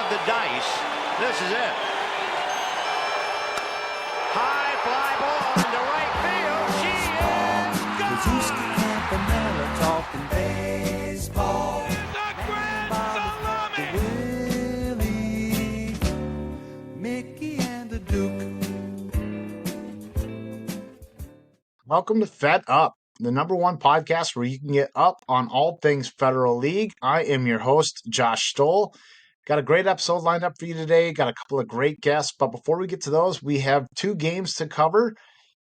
the dice. This is it. High fly ball into right Welcome to Fed Up, the #1 podcast where you can get up on all things Federal League. I am your host, Josh Stoll. Got a great episode lined up for you today. Got a couple of great guests, but before we get to those, we have 2 games to cover.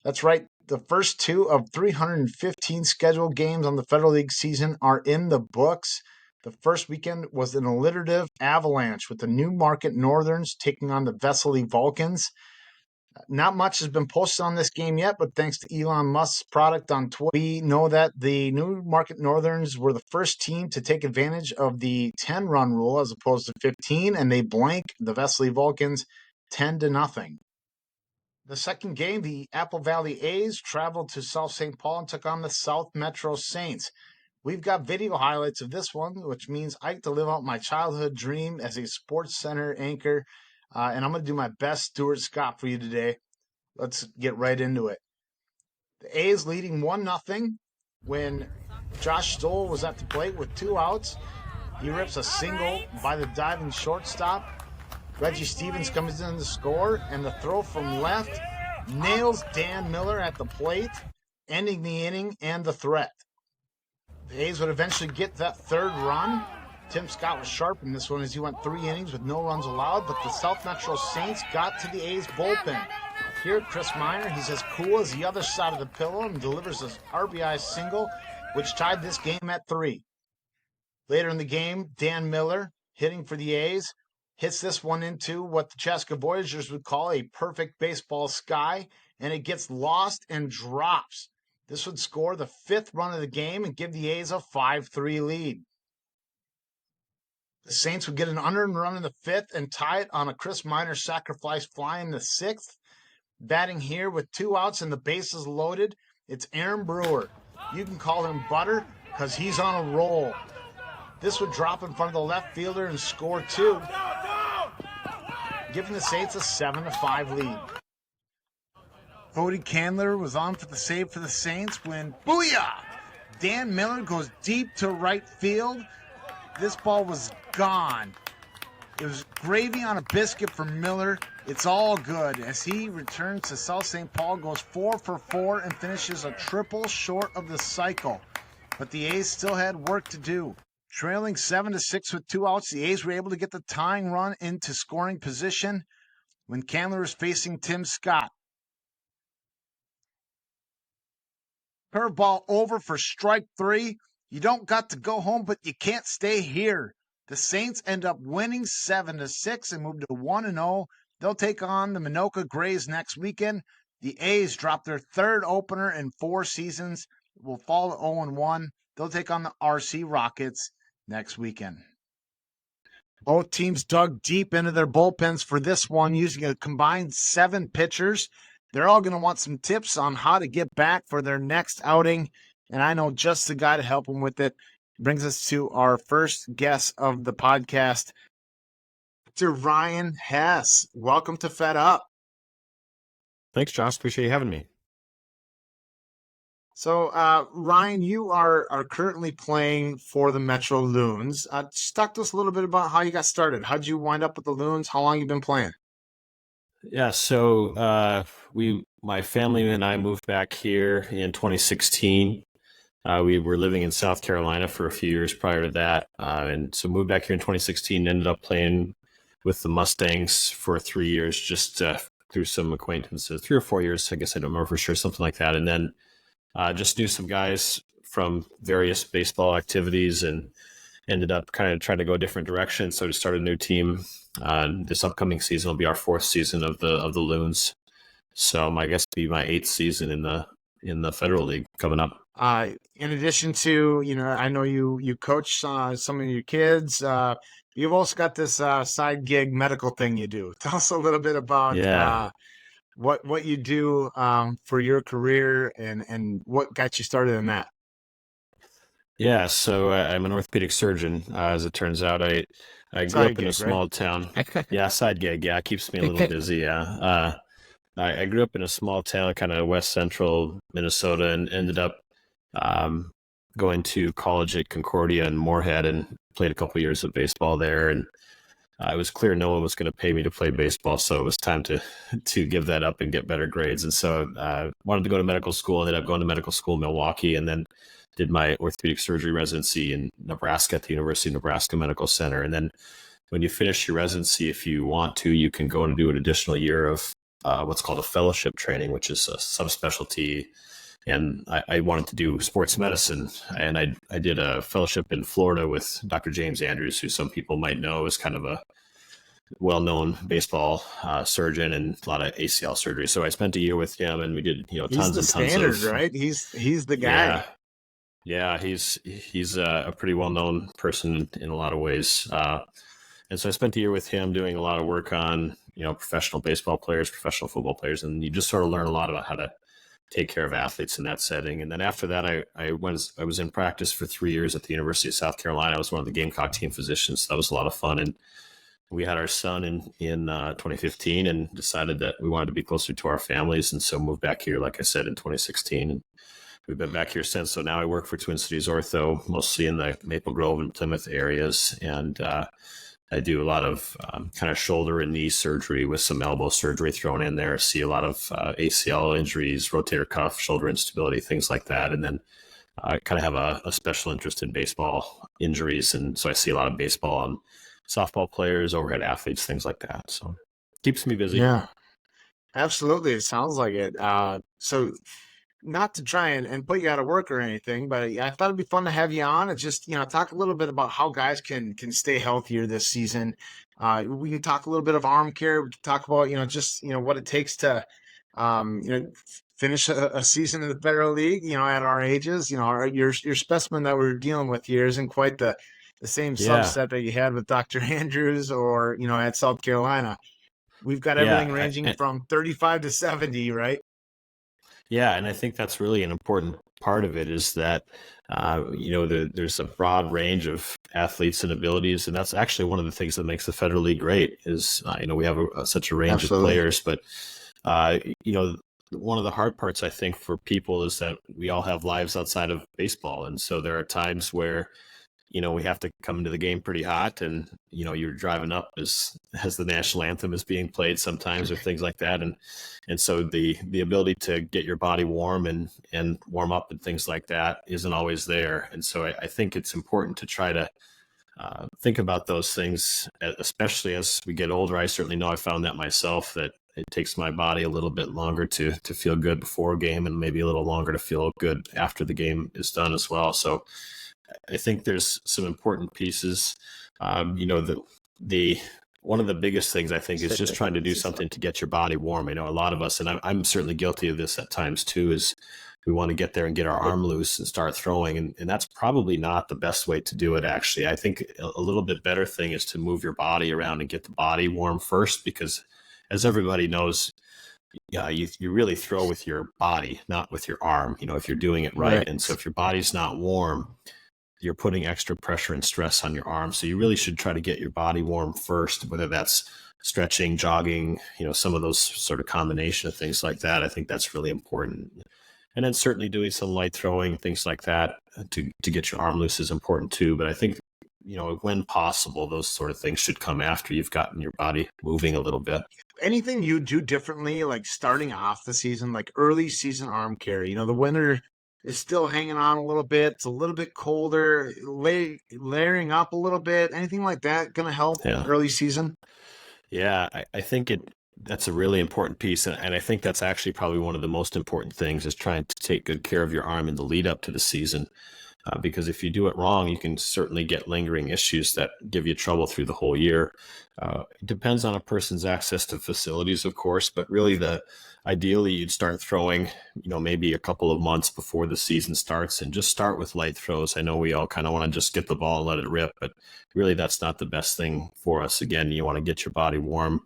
That's right, the first 2 of 315 scheduled games on the Federal League season are in the books. The first weekend was an alliterative avalanche with the Newmarket Northerns taking on the Vesely Vulcans. Not much has been posted on this game yet, but thanks to Elon Musk's product on Twitter, we know that the Newmarket Northerns were the first team to take advantage of the 10-run rule as opposed to 15, and they blank the Vesely Vulcans 10-0. The second game, the Apple Valley A's traveled to South St. Paul and took on the South Metro Saints. We've got video highlights of this one, which means I get to live out my childhood dream as a Sports Center anchor. And I'm going to do my best Stuart Scott for you today. Let's get right into it. The A's leading 1-0 when Josh Stoll was at the plate with 2 outs. He rips a single by the diving shortstop. Reggie Stevens comes in to score, and the throw from left nails Dan Miller at the plate, ending the inning and the threat. The A's would eventually get that 3rd run. Tim Scott was sharp in this one as he went 3 innings with no runs allowed, but the South Metro Saints got to the A's bullpen. Here, Chris Minor, he's as cool as the other side of the pillow and delivers his RBI single, which tied this game at 3. Later in the game, Dan Miller, hitting for the A's, hits this one into what the Chaska Voyagers would call a perfect baseball sky, and it gets lost and drops. This would score the 5th run of the game and give the A's a 5-3 lead. The Saints would get an unearned run in the 5th and tie it on a Chris Minor sacrifice fly in the 6th. Batting here with 2 outs and the bases loaded, it's Aaron Brewer. You can call him Butter because he's on a roll. This would drop in front of the left fielder and score 2, giving the Saints a 7-5 lead. Cody Candler was on for the save for the Saints when, booyah! Dan Miller goes deep to right field. This ball was gone. It was gravy on a biscuit for Miller. It's all good as he returns to South St. Paul, goes 4 for 4 and finishes a triple short of the cycle. But the A's still had work to do. Trailing 7-6 with 2 outs, the A's were able to get the tying run into scoring position when Candler was facing Tim Scott. Curveball over for strike 3. You don't got to go home, but you can't stay here. The Saints end up winning 7-6 and move to 1-0. They'll take on the Minoka Grays next weekend. The A's drop their 3rd opener in 4 seasons. Will fall to 0-1. They'll take on the RC Rockets next weekend. Both teams dug deep into their bullpens for this one, using a combined 7 pitchers. They're all going to want some tips on how to get back for their next outing, and I know just the guy to help them with it. Brings us to our first guest of the podcast, Dr. Ryan Hess. Welcome to Fed Up. Thanks, Josh. Appreciate you having me. So, Ryan, you are currently playing for the Metro Loons. Just talk to us a little bit about how you got started. How'd you wind up with the Loons? How long you been playing? Yeah, so my family and I moved back here in 2016. We were living in South Carolina for a few years prior to that, and so moved back here in 2016. Ended up playing with the Mustangs for 3 years, just through some acquaintances. 3 or 4 years, I guess I don't remember for sure, something like that. And then just knew some guys from various baseball activities, and ended up kind of trying to go a different direction. So to start a new team. This upcoming season will be our 4th season of the Loons. So I guess it'll be my 8th season in the Federal League coming up. In addition to, I know you coach some of your kids. You've also got this side gig medical thing you do. Tell us a little bit about what you do for your career and what got you started in that. Yeah, so I'm an orthopedic surgeon. As it turns out, I grew Side up in a gig, right? small town. Yeah, side gig. Yeah, it keeps me a little busy. Yeah. I grew up in a small town, kind of west central Minnesota, and ended up um, going to college at Concordia in Moorhead and played a couple years of baseball there. And it was clear no one was going to pay me to play baseball, so it was time to give that up and get better grades. And so wanted to go to medical school. Ended up going to medical school in Milwaukee, and then did my orthopedic surgery residency in Nebraska at the University of Nebraska Medical Center. And then when you finish your residency, if you want to, you can go and do an additional year of what's called a fellowship training, which is a subspecialty. And I wanted to do sports medicine, and I did a fellowship in Florida with Dr. James Andrews, who some people might know is kind of a well-known baseball surgeon and a lot of ACL surgery. So I spent a year with him, and we did He's tons the and tons standard, of right? He's the yeah. guy. Yeah, he's a pretty well-known person in a lot of ways. And so I spent a year with him doing a lot of work on, professional baseball players, professional football players, and you just sort of learn a lot about how to take care of athletes in that setting. And then after that, I was in practice for 3 years at the University of South Carolina. I was one of the Gamecock team physicians. So that was a lot of fun. And we had our son in 2015 and decided that we wanted to be closer to our families. And so moved back here, like I said, in 2016. And we've been back here since. So now I work for Twin Cities Ortho, mostly in the Maple Grove and Plymouth areas. And I do a lot of kind of shoulder and knee surgery with some elbow surgery thrown in there. See a lot of ACL injuries, rotator cuff, shoulder instability, things like that. And then I kind of have a special interest in baseball injuries. And so I see a lot of baseball and softball players, overhead athletes, things like that. So keeps me busy. Yeah, absolutely. It sounds like it. So not to try and put you out of work or anything, but I thought it'd be fun to have you on and just, talk a little bit about how guys can stay healthier this season. We can talk a little bit of arm care. We can talk about, just, what it takes to, finish a season in the Federal League, at our ages. Your specimen that we're dealing with here isn't quite the same Yeah. subset that you had with Dr. Andrews or, at South Carolina. We've got everything Yeah. ranging from 35 to 70, right? Yeah, and I think that's really an important part of it is that there's a broad range of athletes and abilities, and that's actually one of the things that makes the Federal League great. Is we have such a range Absolutely. of players, but uh, one of the hard parts I think for people is that we all have lives outside of baseball, and so there are times where we have to come into the game pretty hot, and you're driving up as the national anthem is being played sometimes, or things like that, and so the ability to get your body warm and warm up and things like that isn't always there. And so I think it's important to try to think about those things, especially as we get older. I certainly know I found that myself, that it takes my body a little bit longer to feel good before a game, and maybe a little longer to feel good after the game is done as well. So I think there's some important pieces. The one of the biggest things I think is just trying to do something to get your body warm. A lot of us, and I'm certainly guilty of this at times too, is we want to get there and get our arm loose and start throwing. And that's probably not the best way to do it, actually. I think a little bit better thing is to move your body around and get the body warm first, because as everybody knows, you really throw with your body, not with your arm, if you're doing it right. And so if your body's not warm, you're putting extra pressure and stress on your arm. So you really should try to get your body warm first, whether that's stretching, jogging, some of those sort of combination of things like that. I think that's really important. And then certainly doing some light throwing, things like that to get your arm loose is important too. But I think, when possible, those sort of things should come after you've gotten your body moving a little bit. Anything you do differently, like starting off the season, like early season arm care? The winter is still hanging on a little bit. It's a little bit colder, layering up a little bit. Anything like that going to help early season? Yeah, I think that's a really important piece. And I think that's actually probably one of the most important things, is trying to take good care of your arm in the lead up to the season. Because if you do it wrong, you can certainly get lingering issues that give you trouble through the whole year. It depends on a person's access to facilities, of course, but really ideally you'd start throwing, maybe a couple of months before the season starts, and just start with light throws. I know we all kind of want to just get the ball and let it rip, but really that's not the best thing for us. Again, you want to get your body warm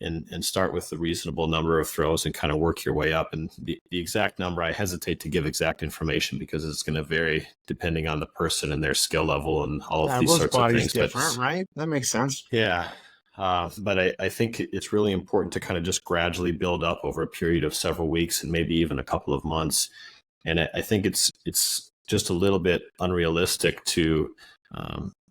and start with the reasonable number of throws and kind of work your way up. And the exact number, I hesitate to give exact information because it's going to vary depending on the person and their skill level and all of these Everyone's sorts of body's things. different, right? That makes sense. Yeah. But I think it's really important to kind of just gradually build up over a period of several weeks and maybe even a couple of months. And I think it's just a little bit unrealistic to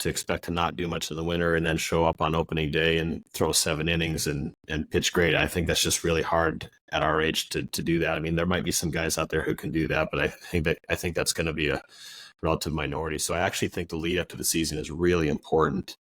expect to not do much in the winter and then show up on opening day and throw 7 innings and pitch great. I think that's just really hard at our age to do that. I mean, there might be some guys out there who can do that, but I think that's going to be a relative minority. So I actually think the lead up to the season is really important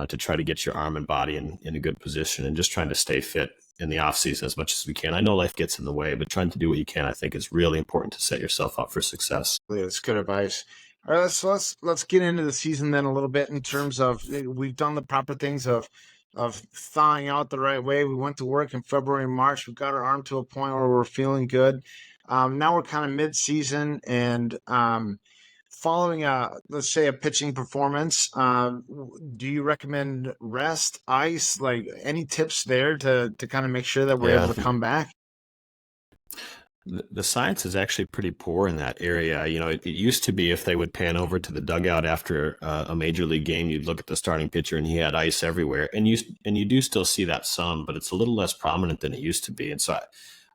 to try to get your arm and body in a good position and just trying to stay fit in the off season as much as we can. I know life gets in the way, but trying to do what you can, I think, is really important to set yourself up for success. That's good advice. All right, let's get into the season then a little bit in terms of we've done the proper things of thawing out the right way. We went to work in February and March. We got our arm to a point where we're feeling good. Now we're kind of mid-season and following let's say a pitching performance. Do you recommend rest, ice, like any tips there to kind of make sure that we're able to come back? The science is actually pretty poor in that area. You know, it used to be if they would pan over to the dugout after a major league game, you'd look at the starting pitcher and he had ice everywhere. And you do still see that some, but it's a little less prominent than it used to be. And so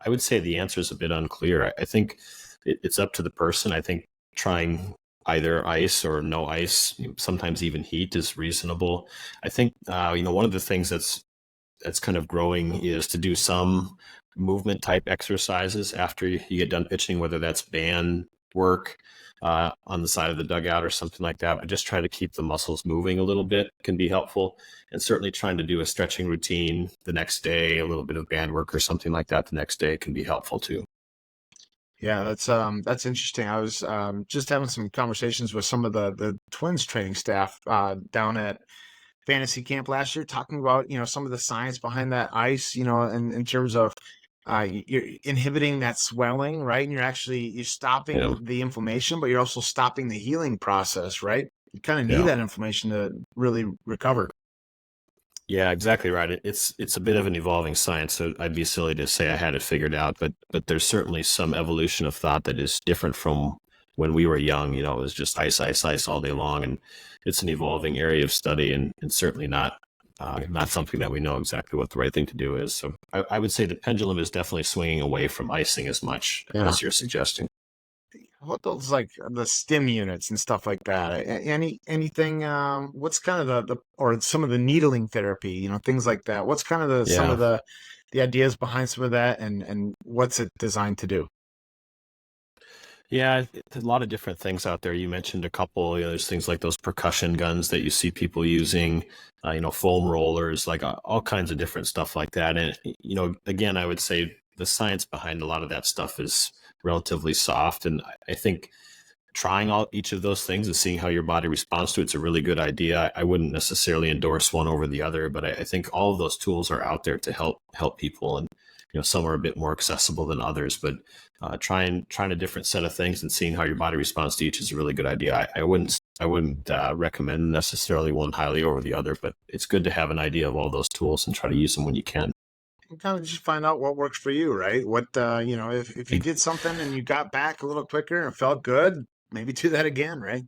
I would say the answer is a bit unclear. I think it's up to the person. I think trying either ice or no ice, sometimes even heat, is reasonable. I think one of the things that's kind of growing is to do some movement type exercises after you get done pitching, whether that's band work on the side of the dugout or something like that. But just try to keep the muscles moving a little bit can be helpful. And certainly trying to do a stretching routine the next day, a little bit of band work or something like that the next day can be helpful too. Yeah, that's interesting. I was just having some conversations with some of the Twins training staff down at fantasy camp last year, talking about some of the science behind that ice, in terms of you're inhibiting that swelling, right? And you're stopping the inflammation, but you're also stopping the healing process, right? You kind of need that inflammation to really recover. Yeah, exactly right. It's a bit of an evolving science, so I'd be silly to say I had it figured out, but there's certainly some evolution of thought that is different from when we were young. It was just ice, ice, ice all day long, and it's an evolving area of study, and certainly not something that we know exactly what the right thing to do is. So I would say the pendulum is definitely swinging away from icing as much as you're suggesting. What those like the stim units and stuff like that? Anything? What's kind of the or some of the needling therapy? Things like that. What's kind of some of the ideas behind some of that, and what's it designed to do? Yeah, there's a lot of different things out there. You mentioned a couple. There's things like those percussion guns that you see people using, foam rollers, like all kinds of different stuff like that. And, again, I would say the science behind a lot of that stuff is relatively soft. And I think trying each of those things and seeing how your body responds to it's a really good idea. I wouldn't necessarily endorse one over the other, but I think all of those tools are out there to help people. And some are a bit more accessible than others, but trying a different set of things and seeing how your body responds to each is a really good idea. I wouldn't recommend necessarily one highly over the other, but it's good to have an idea of all those tools and try to use them when you can. And kind of just find out what works for you, right? What if you did something and you got back a little quicker and felt good, maybe do that again, right?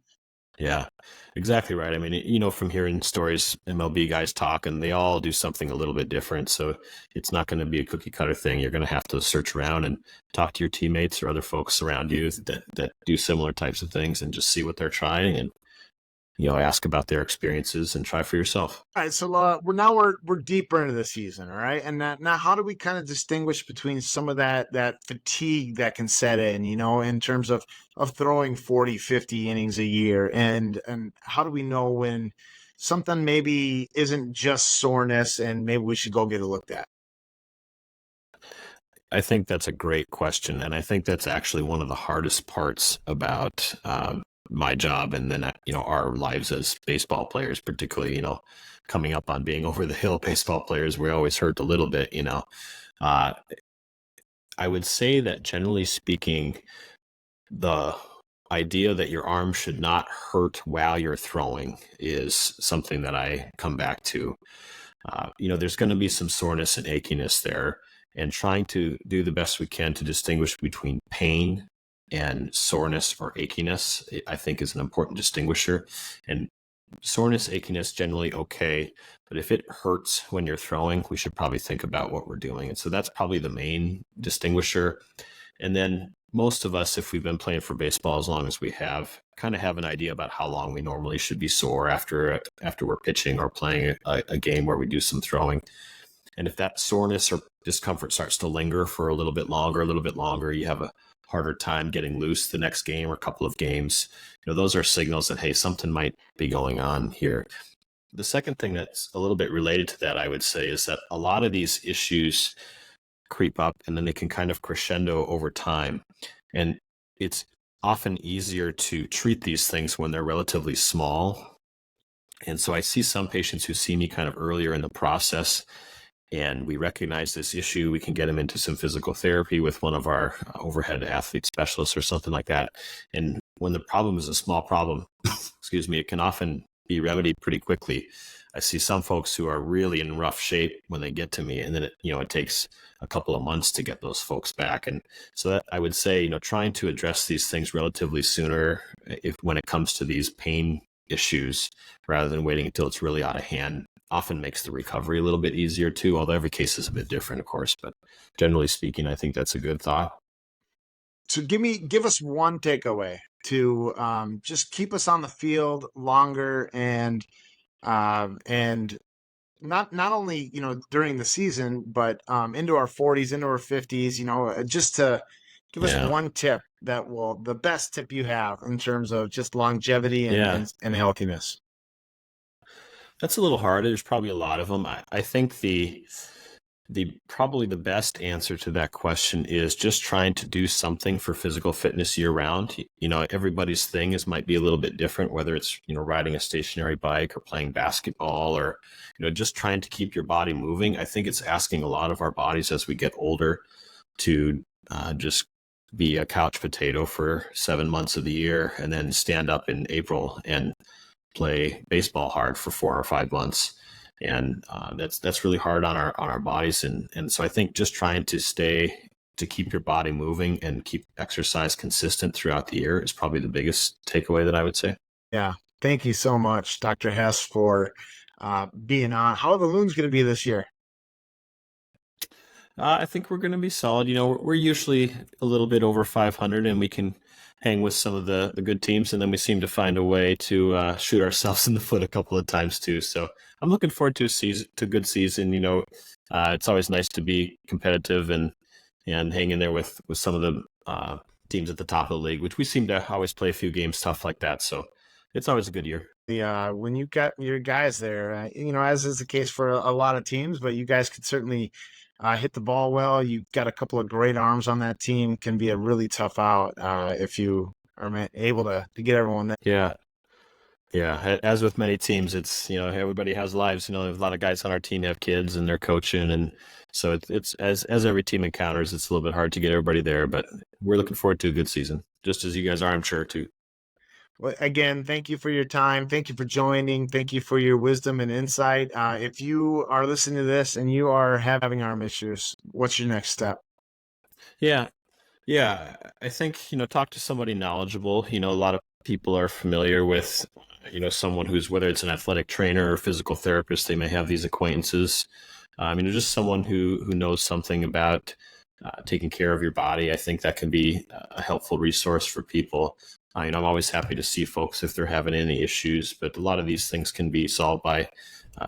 Yeah, exactly right. I mean, from hearing stories, MLB guys talk, and they all do something a little bit different. So it's not going to be a cookie cutter thing. You're going to have to search around and talk to your teammates or other folks around you that do similar types of things and just see what they're trying and, ask about their experiences and try for yourself. All right, so we're deeper into the season, all right, and now how do we kind of distinguish between some of that fatigue that can set in, in terms of throwing 40, 50 innings a year, and how do we know when something maybe isn't just soreness and maybe we should go get it looked at? I think that's a great question, and I think that's actually one of the hardest parts about my job and then our lives as baseball players, particularly coming up on being over the hill baseball players. We're always hurt a little bit. I would say that generally speaking, the idea that your arm should not hurt while you're throwing is something that I come back to. There's going to be some soreness and achiness there, and trying to do the best we can to distinguish between pain and soreness or achiness, I think, is an important distinguisher. And soreness, achiness, generally okay. But if it hurts when you're throwing, we should probably think about what we're doing. And so that's probably the main distinguisher. And then most of us, if we've been playing for baseball as long as we have, kind of have an idea about how long we normally should be sore after we're pitching or playing a game where we do some throwing. And if that soreness or discomfort starts to linger for a little bit longer, you have a harder time getting loose the next game or couple of games. Those are signals that, hey, something might be going on here. The second thing that's a little bit related to that, I would say, is that a lot of these issues creep up and then they can kind of crescendo over time. And it's often easier to treat these things when they're relatively small. And so I see some patients who see me kind of earlier in the process, and we recognize this issue. We can get them into some physical therapy with one of our overhead athlete specialists or something like that. And when the problem is a small problem, excuse me, it can often be remedied pretty quickly. I see some folks who are really in rough shape when they get to me, and then it takes a couple of months to get those folks back. And so that, I would say, trying to address these things relatively sooner when it comes to these pain issues, rather than waiting until it's really out of hand, often makes the recovery a little bit easier too, although every case is a bit different, of course. But generally speaking, I think that's a good thought. So give us one takeaway to just keep us on the field longer and not only during the season, but into our 40s, into our 50s. Just to give us Yeah. one tip the best tip you have in terms of just longevity and healthiness. That's a little hard. There's probably a lot of them. I think the probably the best answer to that question is just trying to do something for physical fitness year round. Everybody's thing might be a little bit different, whether it's, riding a stationary bike or playing basketball or, just trying to keep your body moving. I think it's asking a lot of our bodies as we get older to just be a couch potato for 7 months of the year and then stand up in April and play baseball hard for 4 or 5 months. And that's really hard on our bodies. And so I think just trying to keep your body moving and keep exercise consistent throughout the year is probably the biggest takeaway that I would say. Yeah. Thank you so much, Dr. Hess, for being on. How are the Loons going to be this year? I think we're going to be solid. We're usually a little bit over 500, and we can hang with some of the good teams, and then we seem to find a way to shoot ourselves in the foot a couple of times too. So I'm looking forward to a good season. It's always nice to be competitive and hang in there with some of the teams at the top of the league, which we seem to always play a few games tough like that. So it's always a good year. When you got your guys there, as is the case for a lot of teams, but you guys could certainly hit the ball well. You've got a couple of great arms on that team. Can be a really tough out if you are able to get everyone there. Yeah. Yeah, as with many teams, it's, everybody has lives. A lot of guys on our team have kids and they're coaching, and so it's as every team encounters, it's a little bit hard to get everybody there. But we're looking forward to a good season, just as you guys are, I'm sure, too. Well, again, thank you for your time. Thank you for joining. Thank you for your wisdom and insight. If you are listening to this and you are having arm issues, what's your next step? Yeah, I think talk to somebody knowledgeable. A lot of people are familiar with someone who's, whether it's an athletic trainer or physical therapist, they may have these acquaintances. Just someone who knows something about taking care of your body. I think that can be a helpful resource for people. I'm always happy to see folks if they're having any issues, but a lot of these things can be solved by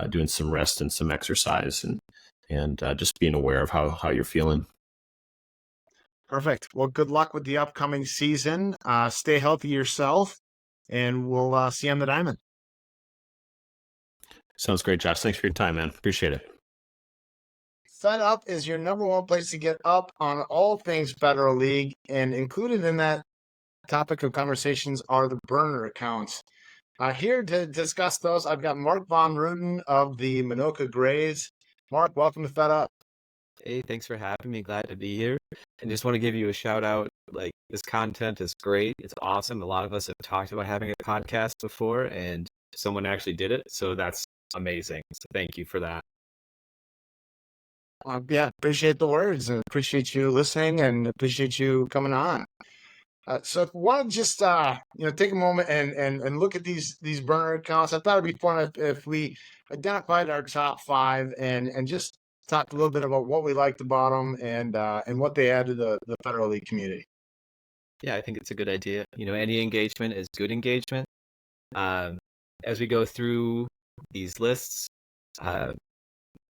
doing some rest and some exercise and just being aware of how you're feeling. Perfect. Well, good luck with the upcoming season. Stay healthy yourself, and we'll see you on the diamond. Sounds great, Josh. Thanks for your time, man. Appreciate it. FedUp is your number one place to get up on all things Federal League, and included in that topic of conversations are the burner accounts. Here to discuss those, I've got Mark Von Ruden of the Minoka Grays. Mark, welcome to FedUp. Hey, thanks for having me. Glad to be here. And just want to give you a shout out. Like, this content is great. It's awesome. A lot of us have talked about having a podcast before, and someone actually did it. So that's amazing. So thank you for that. Yeah, appreciate the words and appreciate you listening and appreciate you coming on. So if you want to just take a moment and look at these burner accounts, I thought it'd be fun if we identified our top five and just talked a little bit about what we liked about them and what they add to the Federal League community. Yeah, I think it's a good idea. Any engagement is good engagement. As we go through these lists,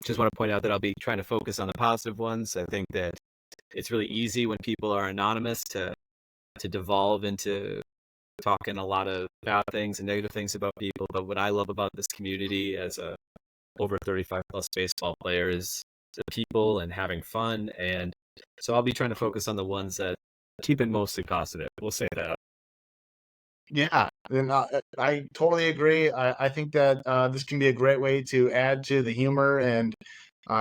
just want to point out that I'll be trying to focus on the positive ones. I think that it's really easy when people are anonymous to devolve into talking a lot of bad things and negative things about people. But what I love about this community as a over 35 plus baseball player is the people and having fun. And so I'll be trying to focus on the ones that keep it mostly positive. We'll say that. Yeah, and I totally agree. I think that this can be a great way to add to the humor and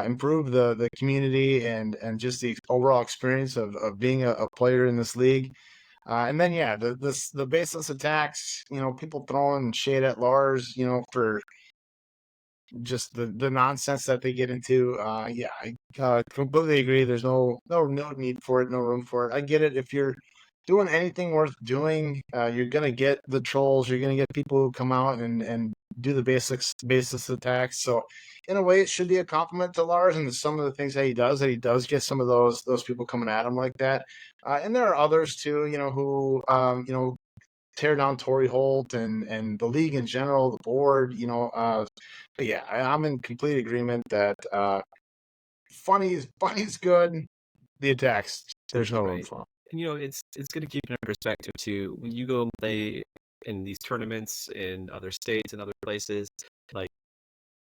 improve the community and just the overall experience of being a player in this league. And then the baseless attacks, people throwing shade at Lars, for just the nonsense that they get into. I completely agree. There's no need for it, no room for it. I get it. If you're doing anything worth doing, you're gonna get the trolls. You're gonna get people who come out and do the baseless attacks. So in a way, it should be a compliment to Lars and some of the things that he does. That he does get some of those people coming at him like that. And there are others too, who tear down Torrey Holt and the league in general, the board, but yeah, I'm in complete agreement that funny's good. The attacks, there's no room Right. for 'em. And it's good to keep it in perspective too. When you go and play in these tournaments in other states and other places, like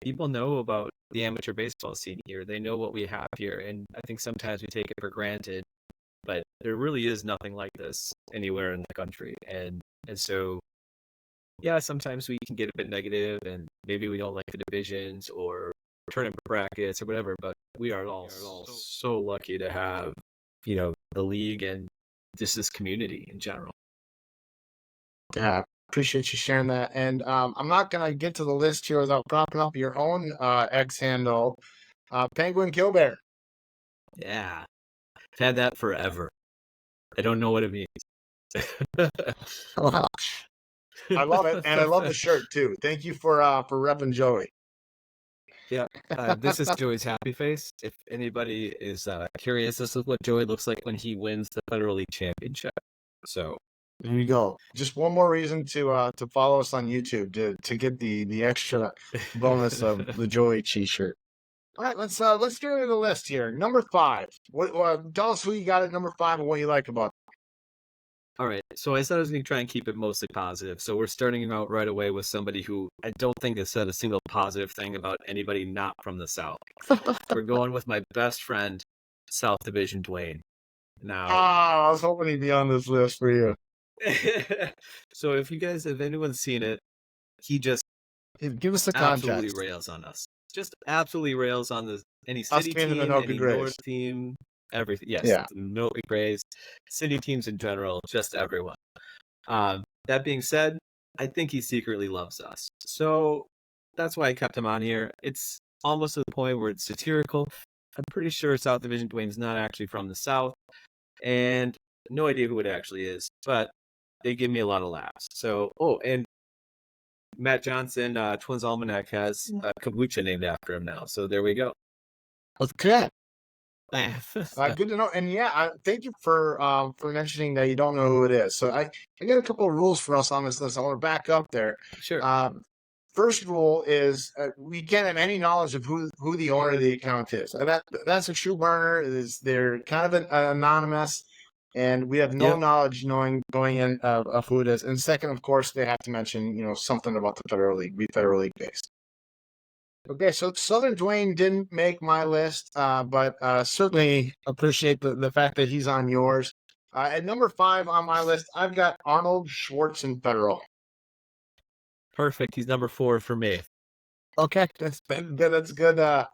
people know about the amateur baseball scene here. They know what we have here, and I think sometimes we take it for granted. But there really is nothing like this anywhere in the country, and so yeah, sometimes we can get a bit negative, and maybe we don't like the divisions or tournament brackets or whatever. But we are all so lucky to have the league and just this community in general. Yeah, appreciate you sharing that. And I'm not gonna get to the list here without dropping off your own X handle, Penguin Killbear. Yeah, I've had that forever. I don't know what it means. Wow. I love it, and I love the shirt too. Thank you for repping Joey. Yeah, this is Joey's happy face. If anybody is curious, this is what Joey looks like when he wins the Federal League Championship. So There you go. Just one more reason to follow us on YouTube to get the extra bonus of the Joey T-shirt. All right, let's get into the list here. Number 5. What tell us who you got at number 5 and what you like about it. All right, so I said I was going to try and keep it mostly positive. So we're starting out right away with somebody who I don't think has said a single positive thing about anybody not from the South. We're going with my best friend, South Division Dwayne. Now, I was hoping he'd be on this list for you. so if anyone's seen it, he just Give us the context. absolutely rails on us. Just absolutely rails on any Us city being team, the Minoka any Grays. North team, everything. Yes, Yeah. the Minoka Grays, city teams in general, just everyone. That being said, I think he secretly loves us. So that's why I kept him on here. It's almost to the point where it's satirical. I'm pretty sure South Division Dwayne's not actually from the South, and no idea who it actually is, but they give me a lot of laughs. So, and Matt Johnson, Twins Almanac, has a kombucha named after him now. So there we go. Okay. Good to know. And thank you for mentioning that you don't know who it is. So I got a couple of rules for us on this list. I want to back up there. Sure. First rule is we can't have any knowledge of who the owner of the account is. That's a true burner. They're kind of anonymous, and we have no knowledge going in of who it is. And second, of course, they have to mention something about the Federal League, be Federal League based. Okay, so Southern Dwayne didn't make my list, but certainly appreciate the fact that he's on yours. At number 5 on my list, I've got Arnold Schwartz and Federal. Perfect. He's number 4 for me. Okay, that's good. That's good.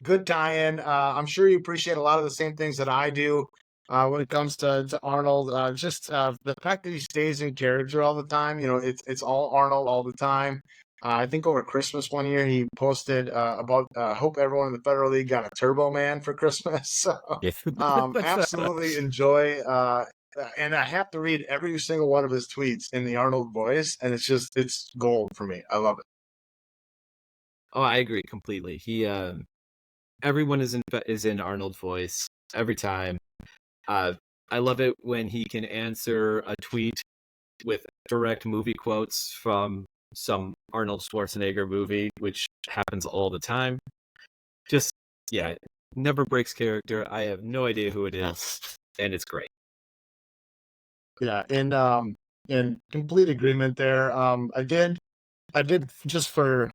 Good tie-in. I'm sure you appreciate a lot of the same things that I do when it comes to Arnold. Just the fact that he stays in character all the time. It's all Arnold all the time. I think over Christmas one year he posted about hope everyone in the Federal League got a Turbo Man for Christmas. So absolutely enjoy and I have to read every single one of his tweets in the Arnold voice, and it's gold for me. I love it. Oh, I agree completely. Everyone is in Arnold voice every time. I love it when he can answer a tweet with direct movie quotes from some Arnold Schwarzenegger movie, which happens all the time. Just, yeah, never breaks character. I have no idea who it is, and it's great. Yeah, and in complete agreement there. I did just for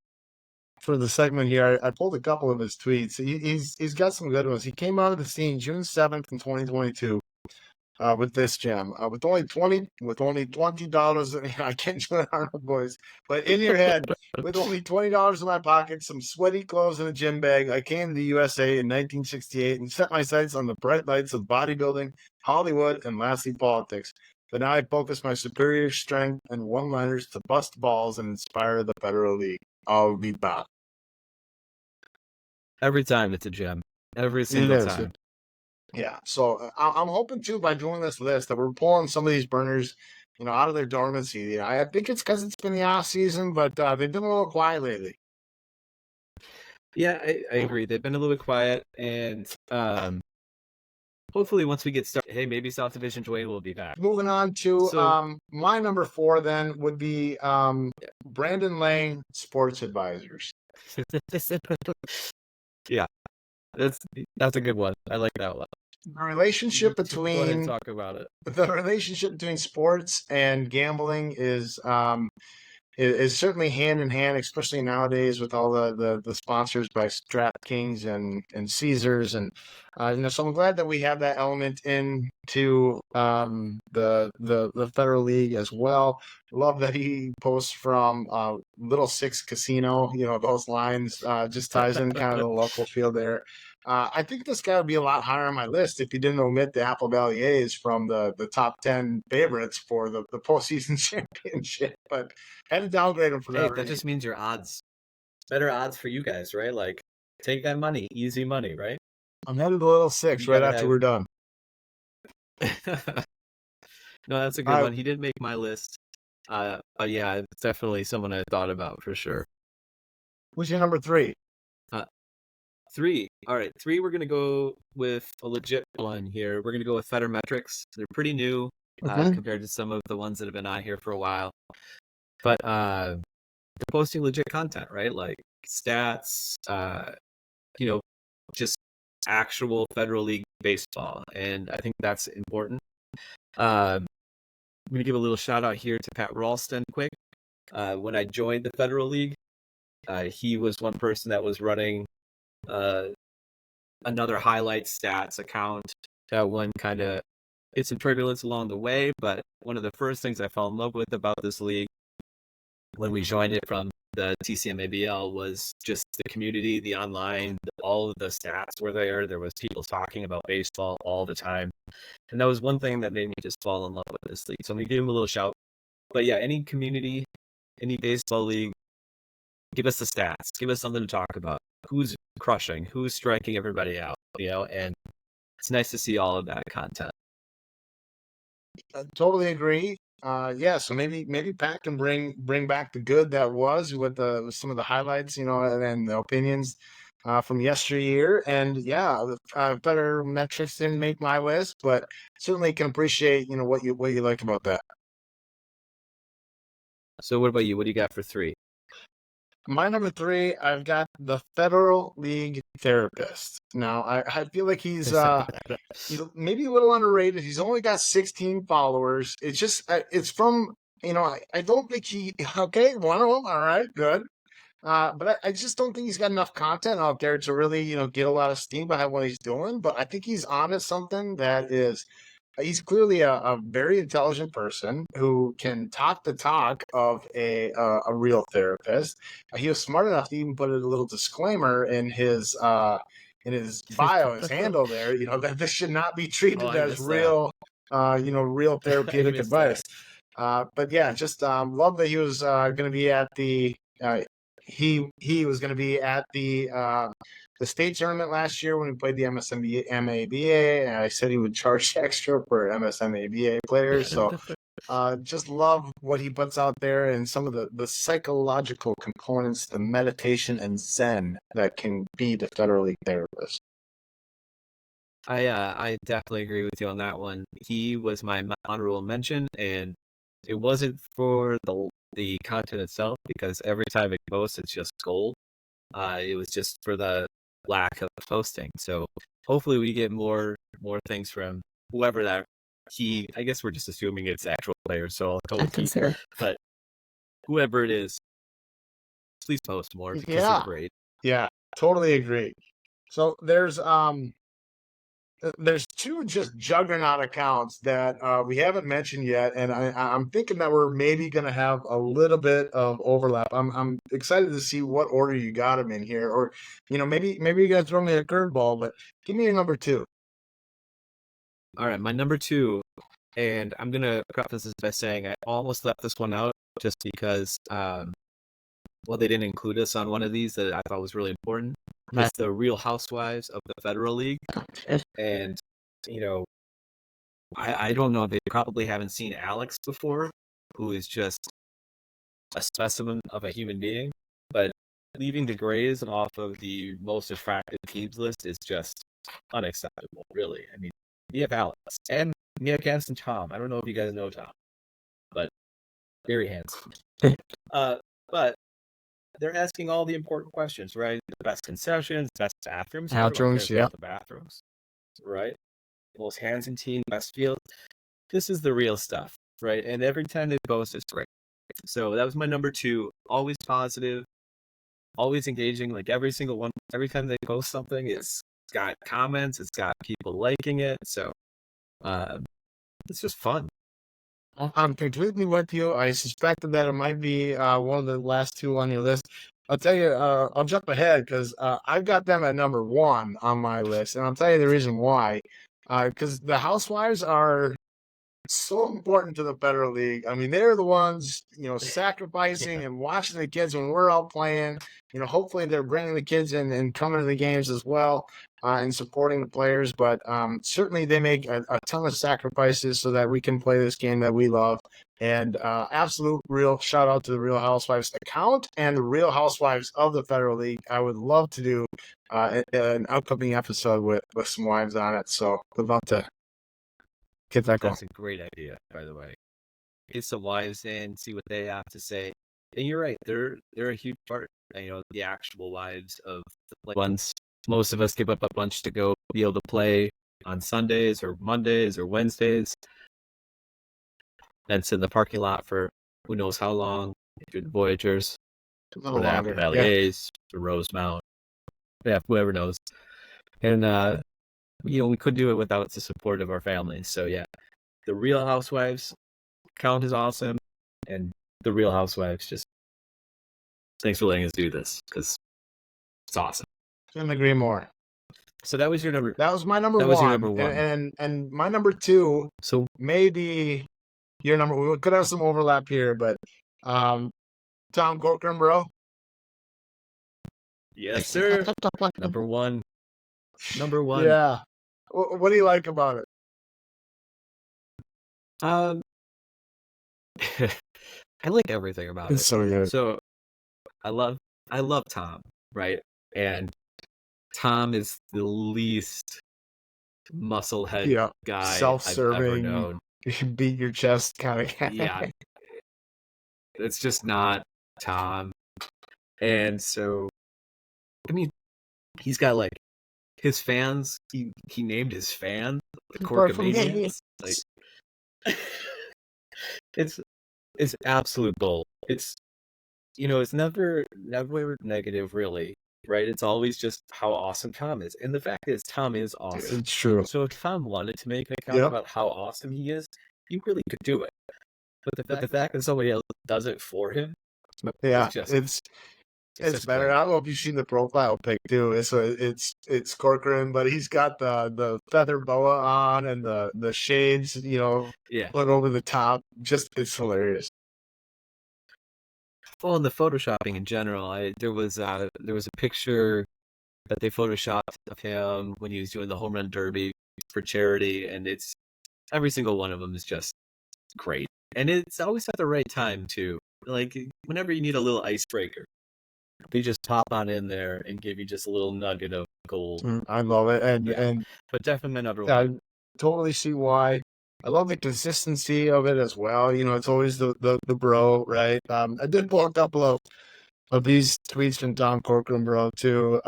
the segment here. I pulled a couple of his tweets. He's got some good ones. He came onto the scene June 7th in 2022. With this gem, with only $20, I can't do it, Arnold boys, but in your head, with only $20 in my pocket, some sweaty clothes in a gym bag, I came to the USA in 1968 and set my sights on the bright lights of bodybuilding, Hollywood, and lastly, politics. But now I focus my superior strength and one-liners to bust balls and inspire the Federal League. I'll be back. Every time it's a gem. Every single time. Yeah, so I'm hoping too by doing this list that we're pulling some of these burners, out of their dormancy. I think it's because it's been the off season, but they've been a little quiet lately. Yeah, I agree. They've been a little bit quiet, and hopefully once we get started, hey, maybe South Division Dwayne will be back. Moving on to my number 4 then would be Brandon Lang, Sports Advisors. Yeah, that's a good one. I like that one. The relationship Go ahead and between talk about it. the relationship between sports and gambling is certainly hand in hand, especially nowadays with all the sponsors by DraftKings and Caesars, and so I'm glad that we have that element into the Federal League as well. Love that he posts from Little Six Casino. Those lines just ties in kind of the local feel there. I think this guy would be a lot higher on my list if he didn't omit the Apple Valley A's from the top 10 favorites for the postseason championship, but had to downgrade him for that. Hey, that just means your odds, better odds for you guys, right? Like, take that money, easy money, right? I'm headed to Little Six right after we're done. No, that's a good one. He did make my list, but yeah, it's definitely someone I thought about for sure. Who's your number 3? 3. All right, 3. We're gonna go with a legit one here. We're gonna go with Federmetrics. They're pretty new compared to some of the ones that have been on here for a while, but they're posting legit content, right? Like stats, just actual Federal League baseball, and I think that's important. I'm gonna give a little shout out here to Pat Ralston quick. When I joined the Federal League, he was one person that was running another highlight stats account that one kind of hit some turbulence along the way, but one of the first things I fell in love with about this league when we joined it from the TCMABL was just the community, the online, all of the stats were there. There was people talking about baseball all the time, and that was one thing that made me just fall in love with this league. So I'm gonna give him a little shout. But yeah, any community, any baseball league, give us the stats, give us something to talk about. Who's crushing, who's striking everybody out, and it's nice to see all of that content. I totally agree. Yeah, so maybe Pat can bring back the good that was with some of the highlights, and the opinions from yesteryear. And yeah, better metrics didn't make my list, but certainly can appreciate what you like about that. So what about you? What do you got for 3? My number 3, I've got the Federal League Therapist. Now, I feel like he's maybe a little underrated. He's only got 16 followers. It's just, it's from, I don't think okay, one of them, all right, good. But I just don't think he's got enough content out there to really, get a lot of steam behind what he's doing. But I think he's onto something that is, he's clearly a very intelligent person who can talk the talk of a real therapist. He was smart enough to even put a little disclaimer in his bio, his handle there, that this should not be treated as real, real therapeutic advice. But yeah, just love that he was going to be at the he was going to be at the state tournament last year when we played the MSMABA, and I said he would charge extra for MSMABA players. So just love what he puts out there and some of the psychological components, the meditation and zen that can be the Federal League therapist. I definitely agree with you on that one. He was my honorable mention, and it wasn't for the content itself, because every time it posts, it's just gold. It was just for the lack of posting. So hopefully we get more things from whoever that I guess we're just assuming it's actual players, so I'll go with he. But whoever it is, please post more because they're great. Yeah, totally agree. So there's two just juggernaut accounts that we haven't mentioned yet, and I'm thinking that we're maybe going to have a little bit of overlap. I'm excited to see what order you got them in here, or maybe you guys throw me a curveball, but give me your number two. All right, my number two, and I'm gonna preface this by saying I almost left this one out just because they didn't include us on one of these that I thought was really important. It's the Real Housewives of the Federal League. And, I don't know, they probably haven't seen Alex before, who is just a specimen of a human being. But leaving the Grays off of the most attractive teams list is just unacceptable, really. I mean, you have Alex and Nick and Tom. I don't know if you guys know Tom, but very handsome. But they're asking all the important questions, right? The best concessions, best bathrooms. Yeah. The bathrooms, right? Most hands in team, best field. This is the real stuff, right? And every time they post, it's great. So that was my number two. Always positive, always engaging. Like every single one, every time they post something, it's got comments, it's got people liking it. So it's just fun. I'm completely with you. I suspected that it might be one of the last two on your list. I'll tell you, I'll jump ahead because I've got them at number one on my list, and I'll tell you the reason why. Because the Housewives are so important to the Federal League. I mean, they're the ones, sacrificing and watching the kids when we're out playing. Hopefully they're bringing the kids in and coming to the games as well and supporting the players. But certainly they make a ton of sacrifices so that we can play this game that we love. And absolute real shout out to the Real Housewives account and the Real Housewives of the Federal League. I would love to do an upcoming episode with some wives on it. So would love to get that going. That's a great idea, by the way. Get some wives in, see what they have to say. And you're right, they're a huge part. The actual wives of the ones. Most of us give up a bunch to go be able to play on Sundays or Mondays or Wednesdays, and sit in the parking lot for who knows how long. If you're the Voyagers, or the Apple Valley A's, or Rosemount, whoever knows. And we could do it without the support of our families. So yeah, the Real Housewives count is awesome, and the Real Housewives just thanks for letting us do this because it's awesome. Couldn't agree more. So that was your number. That was my number one. Was your number one. And my number two. So maybe your number. We could have some overlap here, but Tom Corcoran, bro. Yes, sir. Number one. Yeah. What do you like about it? I like everything about it. It's so good. So I love Tom, right? And Tom is the least musclehead guy self-serving, I've ever known. You beat your chest kind of guy. Yeah. It's just not Tom. And so, I mean, he's got like his fans. He named his fan the Corcomanians. Like, it's absolute bull. It's it's never negative, really, right? It's always just how awesome Tom is, and the fact is Tom is awesome. It's true. So if Tom wanted to make an account about how awesome he is, he really could do it. But the fact that somebody else does it for him, it's better. I don't know if you've seen the profile pic too. It's Corcoran, but he's got the feather boa on and the shades, put over the top. Just it's hilarious. Well, in the photoshopping in general, there was a picture that they photoshopped of him when he was doing the home run derby for charity, and it's every single one of them is just great, and it's always at the right time too. Like whenever you need a little icebreaker, they just pop on in there and give you just a little nugget of gold. I love it, Yeah. and But definitely my number I one. totally see why. I love the consistency of it as well. You know, it's always the bro, right? I did pull a couple of these tweets from Tom Corcoran, bro, too.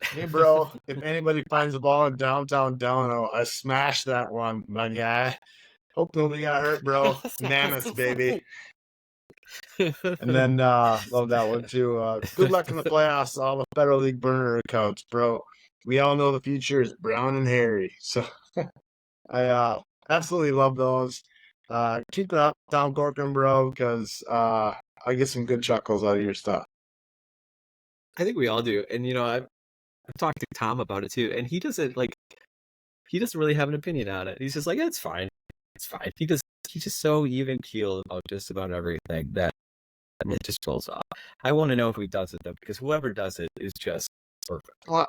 Hey, bro, if anybody finds the ball in downtown Delano, I smashed that one, my guy. Hope nobody got hurt, bro. Mammoth, baby. And then love that one too. Good luck in the playoffs to all the Federal League burner accounts, bro. We all know the future is brown and hairy. So I absolutely love those. Keep it up, Tom Corcoran, bro, because I get some good chuckles out of your stuff. I think we all do, and I've talked to Tom about it too, and he doesn't really have an opinion on it. He's just like, it's fine, it's fine. He's just so even keeled about just about everything that it just rolls off. I want to know if he does it though, because whoever does it is just perfect. Well,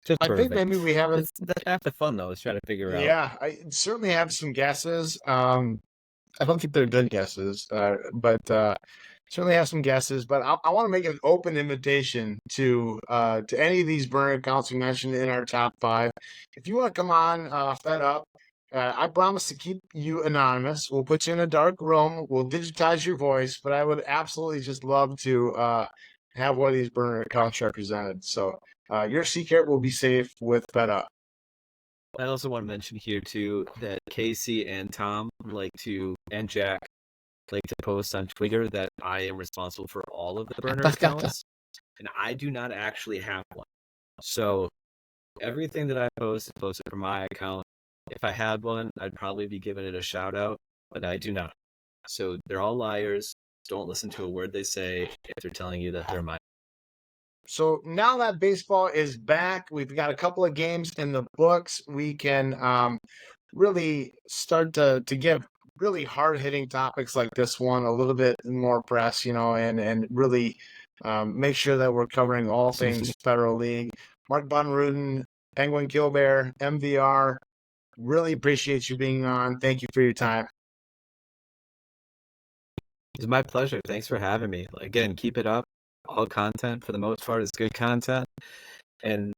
Just I think perfect. maybe we haven't. That's half the fun though, is trying to figure out. Yeah, I certainly have some guesses. I don't think they're good guesses, but certainly have some guesses. But I want to make an open invitation to any of these burner accounts we mentioned in our top 5. If you want to come on, Fed Up, I promise to keep you anonymous. We'll put you in a dark room. We'll digitize your voice, but I would absolutely just love to have one of these burner accounts represented. So your secret will be safe with Fed Up. I also want to mention here too that Casey and Tom and Jack like to post on Twitter that I am responsible for all of the burner accounts, and I do not actually have one. So everything that I post is posted from my account. If I had one, I'd probably be giving it a shout out, but I do not. So they're all liars. Don't listen to a word they say if they're telling you that they're mine. So now that baseball is back, we've got a couple of games in the books. We can really start to give really hard-hitting topics like this one a little bit more press, and really make sure that we're covering all things Federal League. Mark Ruden, Penguin Killbear, MVR, really appreciate you being on. Thank you for your time. It's my pleasure. Thanks for having me. Again, keep it up. All content, for the most part, is good content. And,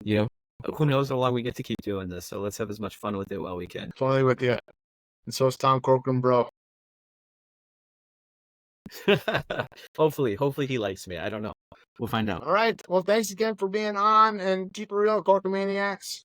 who knows how long we get to keep doing this. So let's have as much fun with it while we can. Totally with you. And so is Tom Corcoran, bro. Hopefully he likes me. I don't know. We'll find out. All right. Well, thanks again for being on, and keep it real, Corcomaniacs.